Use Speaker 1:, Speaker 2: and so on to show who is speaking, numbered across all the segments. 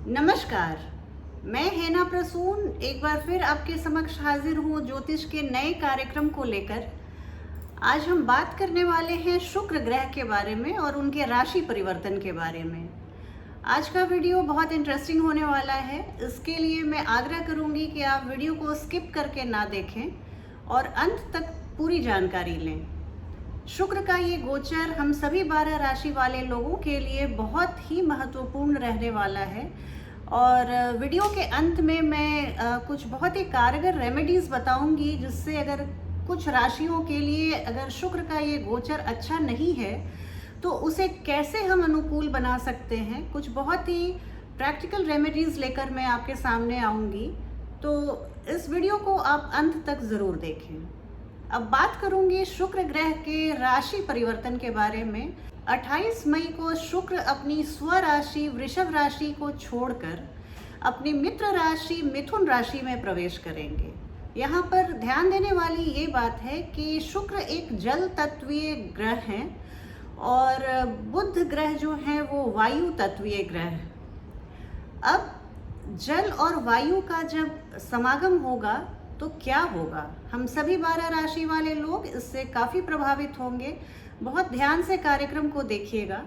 Speaker 1: नमस्कार। मैं हेना प्रसून एक बार फिर आपके समक्ष हाजिर हूँ ज्योतिष के नए कार्यक्रम को लेकर। आज हम बात करने वाले हैं शुक्र ग्रह के बारे में और उनके राशि परिवर्तन के बारे में। आज का वीडियो बहुत इंटरेस्टिंग होने वाला है, इसके लिए मैं आग्रह करूंगी कि आप वीडियो को स्किप करके ना देखें और अंत तक पूरी जानकारी लें। शुक्र का ये गोचर हम सभी 12 राशि वाले लोगों के लिए बहुत ही महत्वपूर्ण रहने वाला है और वीडियो के अंत में मैं कुछ बहुत ही कारगर रेमेडीज बताऊंगी, जिससे अगर कुछ राशियों के लिए अगर शुक्र का ये गोचर अच्छा नहीं है तो उसे कैसे हम अनुकूल बना सकते हैं। कुछ बहुत ही प्रैक्टिकल रेमेडीज लेकर मैं आपके सामने आऊंगी, तो इस वीडियो को आप अंत तक ज़रूर देखें। अब बात करूंगी शुक्र ग्रह के राशि परिवर्तन के बारे में। 28 मई को शुक्र अपनी स्वराशि वृषभ राशि को छोड़कर अपनी मित्र राशि मिथुन राशि में प्रवेश करेंगे। यहाँ पर ध्यान देने वाली ये बात है कि शुक्र एक जल तत्वीय ग्रह हैं और बुध ग्रह जो है वो वायु तत्वीय ग्रह है। अब जल और वायु का जब समागम होगा तो क्या होगा, हम सभी 12 राशि वाले लोग इससे काफ़ी प्रभावित होंगे। बहुत ध्यान से कार्यक्रम को देखिएगा।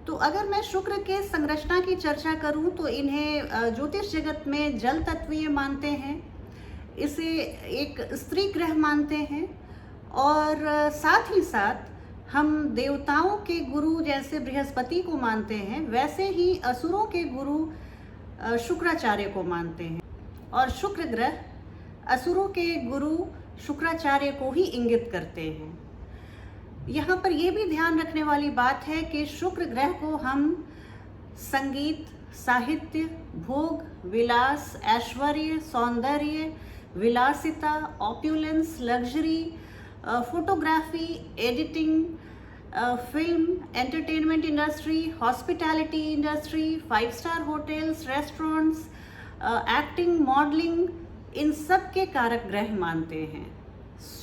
Speaker 1: तो अगर मैं शुक्र के संरचना की चर्चा करूं तो इन्हें ज्योतिष जगत में जल तत्वीय मानते हैं, इसे एक स्त्री ग्रह मानते हैं और साथ ही साथ हम देवताओं के गुरु जैसे बृहस्पति को मानते हैं, वैसे ही असुरों के गुरु शुक्राचार्य को मानते हैं और शुक्र ग्रह असुरों के गुरु शुक्राचार्य को ही इंगित करते हैं। यहाँ पर यह भी ध्यान रखने वाली बात है कि शुक्र ग्रह को हम संगीत, साहित्य, भोग, विलास, ऐश्वर्य, सौंदर्य, विलासिता, opulence, luxury, photography, editing, film, entertainment industry, hospitality industry, 5 star hotels, restaurants, acting, modelling, इन सब के कारक ग्रह मानते हैं।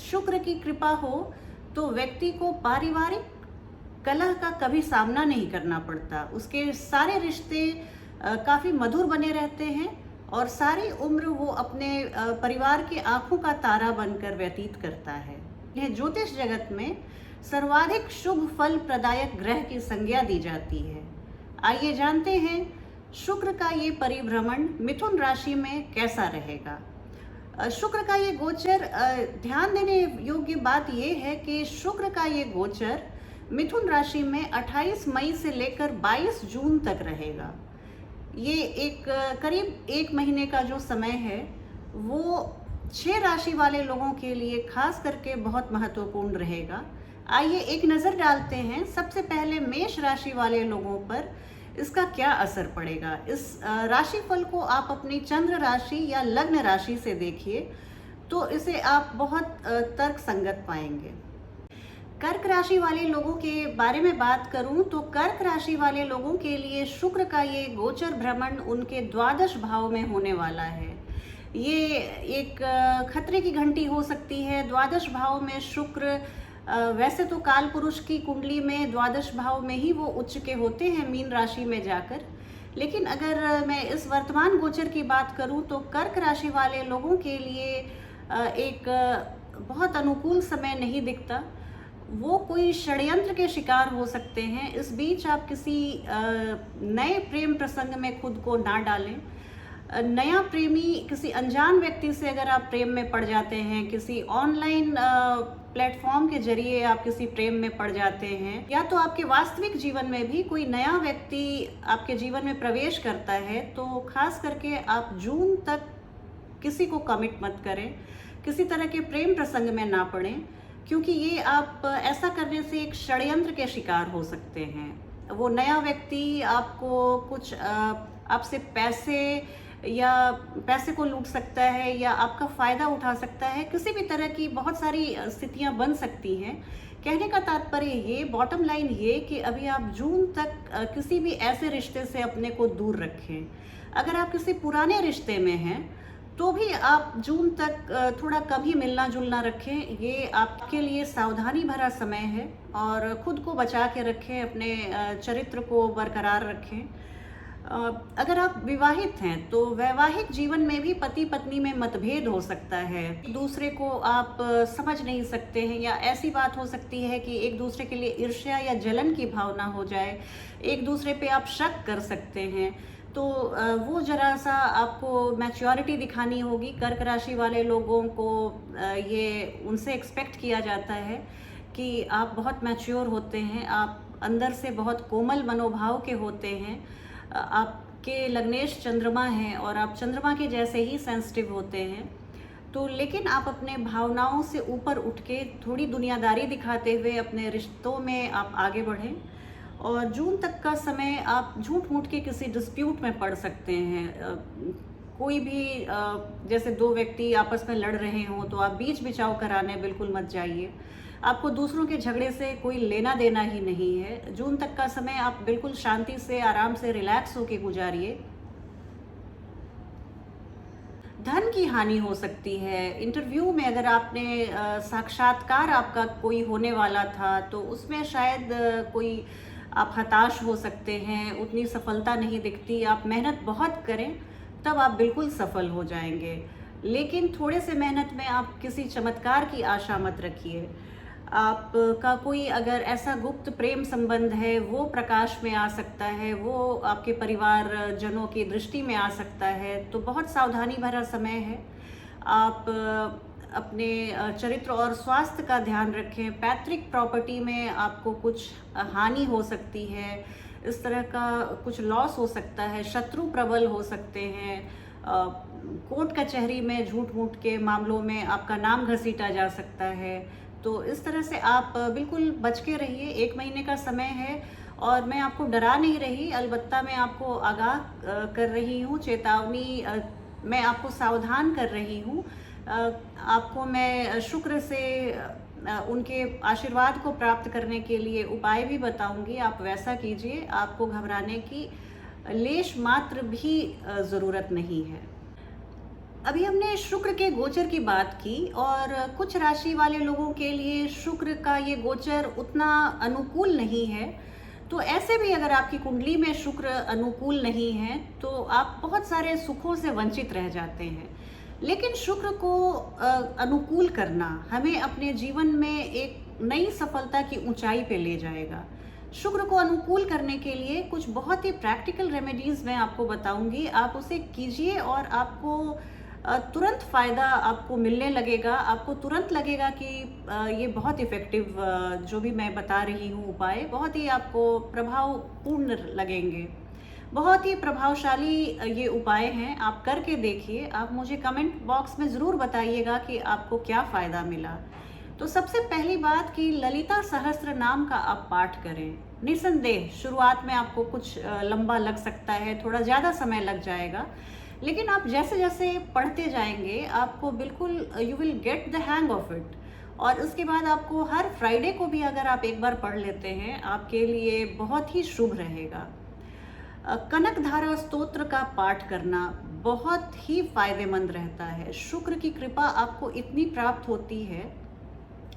Speaker 1: शुक्र की कृपा हो तो व्यक्ति को पारिवारिक कलह का कभी सामना नहीं करना पड़ता, उसके सारे रिश्ते काफ़ी मधुर बने रहते हैं और सारी उम्र वो अपने परिवार की आंखों का तारा बनकर व्यतीत करता है। यह ज्योतिष जगत में सर्वाधिक शुभ फल प्रदायक ग्रह की संज्ञा दी जाती है। आइए जानते हैं शुक्र का ये परिभ्रमण मिथुन राशि में कैसा रहेगा। शुक्र का ये गोचर, ध्यान देने योग्य बात यह है कि शुक्र का ये गोचर मिथुन राशि में 28 मई से लेकर 22 जून तक रहेगा। ये एक करीब 1 महीने का जो समय है वो 6 राशि वाले लोगों के लिए खास करके बहुत महत्वपूर्ण रहेगा। आइए एक नज़र डालते हैं सबसे पहले मेष राशि वाले लोगों पर इसका क्या असर पड़ेगा। इस राशिफल को आप अपनी चंद्र राशि या लग्न राशि से देखिए तो इसे आप बहुत तर्क संगत पाएंगे। कर्क राशि वाले लोगों के बारे में बात करूं तो कर्क राशि वाले लोगों के लिए शुक्र का ये गोचर भ्रमण उनके द्वादश भाव में होने वाला है। ये एक खतरे की घंटी हो सकती है। द्वादश भाव में शुक्र, वैसे तो काल पुरुष की कुंडली में द्वादश भाव में ही वो उच्च के होते हैं मीन राशि में जाकर, लेकिन अगर मैं इस वर्तमान गोचर की बात करूं तो कर्क राशि वाले लोगों के लिए एक बहुत अनुकूल समय नहीं दिखता। वो कोई षड्यंत्र के शिकार हो सकते हैं। इस बीच आप किसी नए प्रेम प्रसंग में खुद को ना डालें। नया प्रेमी किसी अनजान व्यक्ति से अगर आप प्रेम में पड़ जाते हैं, किसी ऑनलाइन प्लेटफॉर्म के जरिए आप किसी प्रेम में पड़ जाते हैं, या तो आपके वास्तविक जीवन में भी कोई नया व्यक्ति आपके जीवन में प्रवेश करता है, तो खास करके आप जून तक किसी को कमिट मत करें, किसी तरह के प्रेम प्रसंग में ना पड़ें, क्योंकि ये आप ऐसा करने से एक षड्यंत्र के शिकार हो सकते हैं। वो नया व्यक्ति आपको कुछ आपसे पैसे को लूट सकता है या आपका फ़ायदा उठा सकता है। किसी भी तरह की बहुत सारी स्थितियां बन सकती हैं। कहने का तात्पर्य ये, बॉटम लाइन ये कि अभी आप जून तक किसी भी ऐसे रिश्ते से अपने को दूर रखें। अगर आप किसी पुराने रिश्ते में हैं तो भी आप जून तक थोड़ा कम ही मिलना जुलना रखें। ये आपके लिए सावधानी भरा समय है और खुद को बचा के रखें, अपने चरित्र को बरकरार रखें। अगर आप विवाहित हैं तो वैवाहिक जीवन में भी पति पत्नी में मतभेद हो सकता है। एक दूसरे को आप समझ नहीं सकते हैं, या ऐसी बात हो सकती है कि एक दूसरे के लिए ईर्ष्या या जलन की भावना हो जाए, एक दूसरे पे आप शक कर सकते हैं। तो वो जरा सा आपको मैच्योरिटी दिखानी होगी। कर्क राशि वाले लोगों को ये उनसे एक्सपेक्ट किया जाता है कि आप बहुत मैच्योर होते हैं, आप अंदर से बहुत कोमल मनोभाव के होते हैं। आपके लग्नेश चंद्रमा हैं और आप चंद्रमा के जैसे ही सेंसिटिव होते हैं। तो लेकिन आप अपने भावनाओं से ऊपर उठ के थोड़ी दुनियादारी दिखाते हुए अपने रिश्तों में आप आगे बढ़ें। और जून तक का समय आप झूठ मूठ के किसी डिस्प्यूट में पड़ सकते हैं। कोई भी जैसे दो व्यक्ति आपस में लड़ रहे हों तो आप बीच बिचाव कराने बिल्कुल मत जाइए। आपको दूसरों के झगड़े से कोई लेना देना ही नहीं है। जून तक का समय आप बिल्कुल शांति से, आराम से, रिलैक्स होके गुजारिए। धन की हानि हो सकती है। इंटरव्यू में अगर आपने साक्षात्कार आपका कोई होने वाला था तो उसमें शायद कोई आप हताश हो सकते हैं, उतनी सफलता नहीं दिखती। आप मेहनत बहुत करें तब आप बिल्कुल सफल हो जाएंगे, लेकिन थोड़े से मेहनत में आप किसी चमत्कार की आशा मत रखिए। आपका कोई अगर ऐसा गुप्त प्रेम संबंध है वो प्रकाश में आ सकता है, वो आपके परिवार जनों की दृष्टि में आ सकता है, तो बहुत सावधानी भरा समय है। आप अपने चरित्र और स्वास्थ्य का ध्यान रखें। पैतृक प्रॉपर्टी में आपको कुछ हानि हो सकती है, इस तरह का कुछ लॉस हो सकता है। शत्रु प्रबल हो सकते हैं। कोर्ट कचहरी में झूठ मूठ के मामलों में आपका नाम घसीटा जा सकता है। तो इस तरह से आप बिल्कुल बच के रहिए। 1 महीने का समय है और मैं आपको डरा नहीं रही, अलबत्ता मैं आपको आगाह कर रही हूँ, चेतावनी मैं आपको सावधान कर रही हूँ। आपको मैं शुक्र से उनके आशीर्वाद को प्राप्त करने के लिए उपाय भी बताऊंगी। आप वैसा कीजिए, आपको घबराने की लेश मात्र भी ज़रूरत नहीं है। अभी हमने शुक्र के गोचर की बात की और कुछ राशि वाले लोगों के लिए शुक्र का ये गोचर उतना अनुकूल नहीं है। तो ऐसे भी अगर आपकी कुंडली में शुक्र अनुकूल नहीं है तो आप बहुत सारे सुखों से वंचित रह जाते हैं। लेकिन शुक्र को अनुकूल करना हमें अपने जीवन में एक नई सफलता की ऊंचाई पे ले जाएगा। शुक्र को अनुकूल करने के लिए कुछ बहुत ही प्रैक्टिकल रेमेडीज मैं आपको बताऊंगी। आप उसे कीजिए और आपको तुरंत फ़ायदा आपको मिलने लगेगा। आपको तुरंत लगेगा कि ये बहुत इफ़ेक्टिव जो भी मैं बता रही हूँ उपाय बहुत ही आपको प्रभावपूर्ण लगेंगे। बहुत ही प्रभावशाली ये उपाय हैं। आप करके देखिए। आप मुझे कमेंट बॉक्स में ज़रूर बताइएगा कि आपको क्या फ़ायदा मिला। तो सबसे पहली बात कि ललिता सहस्त्र नाम का आप पाठ करें। निसंदेह शुरुआत में आपको कुछ लंबा लग सकता है, थोड़ा ज़्यादा समय लग जाएगा, लेकिन आप जैसे जैसे पढ़ते जाएंगे आपको बिल्कुल you will get the hang of it. और उसके बाद आपको हर फ्राइडे को भी अगर आप एक बार पढ़ लेते हैं आपके लिए बहुत ही शुभ रहेगा। कनक धारा स्तोत्र का पाठ करना बहुत ही फायदेमंद रहता है। शुक्र की कृपा आपको इतनी प्राप्त होती है।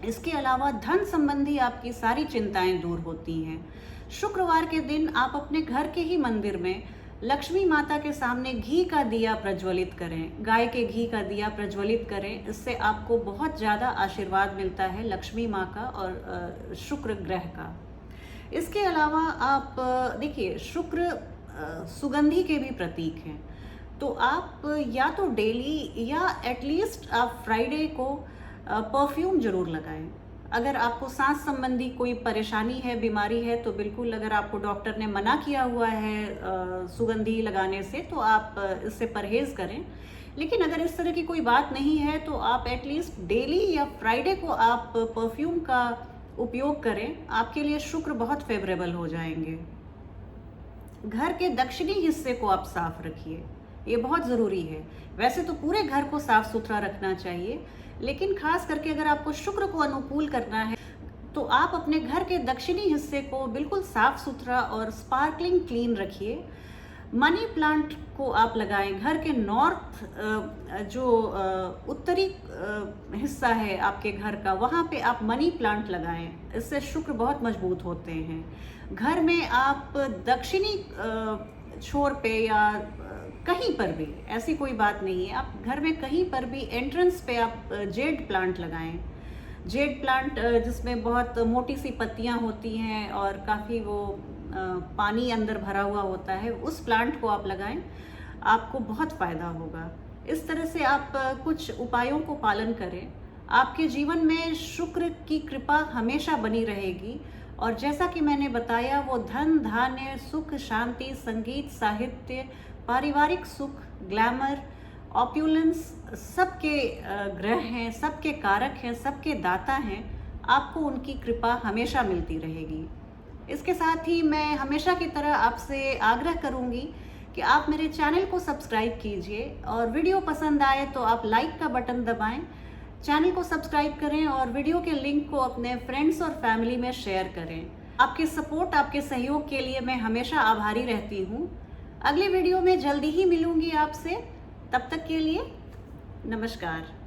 Speaker 1: इसके अलावा धन संबंधी आपकी सारी चिंताएं दूर होती हैं। शुक्रवार के दिन आप अपने घर के ही मंदिर में लक्ष्मी माता के सामने घी का दिया प्रज्वलित करें। गाय के घी का दिया प्रज्वलित करें। इससे आपको बहुत ज़्यादा आशीर्वाद मिलता है लक्ष्मी माँ का और शुक्र ग्रह का। इसके अलावा आप देखिए, शुक्र सुगंधि के भी प्रतीक हैं। तो आप या तो डेली या एटलीस्ट आप फ्राइडे को परफ्यूम जरूर लगाएं। अगर आपको सांस संबंधी कोई परेशानी है, बीमारी है, तो बिल्कुल, अगर आपको डॉक्टर ने मना किया हुआ है सुगंधी लगाने से तो आप इससे परहेज करें। लेकिन अगर इस तरह की कोई बात नहीं है तो आप एटलीस्ट डेली या फ्राइडे को आप परफ्यूम का उपयोग करें। आपके लिए शुक्र बहुत फेवरेबल हो जाएंगे। घर के दक्षिणी हिस्से को आप साफ रखिए, ये बहुत ज़रूरी है। वैसे तो पूरे घर को साफ सुथरा रखना चाहिए, लेकिन खास करके अगर आपको शुक्र को अनुकूल करना है तो आप अपने घर के दक्षिणी हिस्से को बिल्कुल साफ सुथरा और स्पार्कलिंग क्लीन रखिए। मनी प्लांट को आप लगाएं। घर के नॉर्थ जो उत्तरी हिस्सा है आपके घर का, वहाँ पे आप मनी प्लांट लगाएं। इससे शुक्र बहुत मजबूत होते हैं। घर में आप दक्षिणी छोर पे या कहीं पर भी, ऐसी कोई बात नहीं है, आप घर में कहीं पर भी एंट्रेंस पे आप जेड प्लांट लगाएं। जेड प्लांट जिसमें बहुत मोटी सी पत्तियां होती हैं और काफ़ी वो पानी अंदर भरा हुआ होता है, उस प्लांट को आप लगाएं, आपको बहुत फ़ायदा होगा। इस तरह से आप कुछ उपायों को पालन करें, आपके जीवन में शुक्र की कृपा हमेशा बनी रहेगी। और जैसा कि मैंने बताया, वो धन, धान्य, सुख, शांति, संगीत, साहित्य, पारिवारिक सुख, ग्लैमर, ऑप्युलेंस, सबके ग्रह हैं, सबके कारक हैं, सबके दाता हैं। आपको उनकी कृपा हमेशा मिलती रहेगी। इसके साथ ही मैं हमेशा की तरह आपसे आग्रह करूंगी कि आप मेरे चैनल को सब्सक्राइब कीजिए और वीडियो पसंद आए तो आप लाइक का बटन दबाएं, चैनल को सब्सक्राइब करें और वीडियो के लिंक को अपने फ्रेंड्स और फैमिली में शेयर करें। आपके सपोर्ट, आपके सहयोग के लिए मैं हमेशा आभारी रहती हूँ। अगली वीडियो में जल्दी ही मिलूंगी आपसे। तब तक के लिए नमस्कार।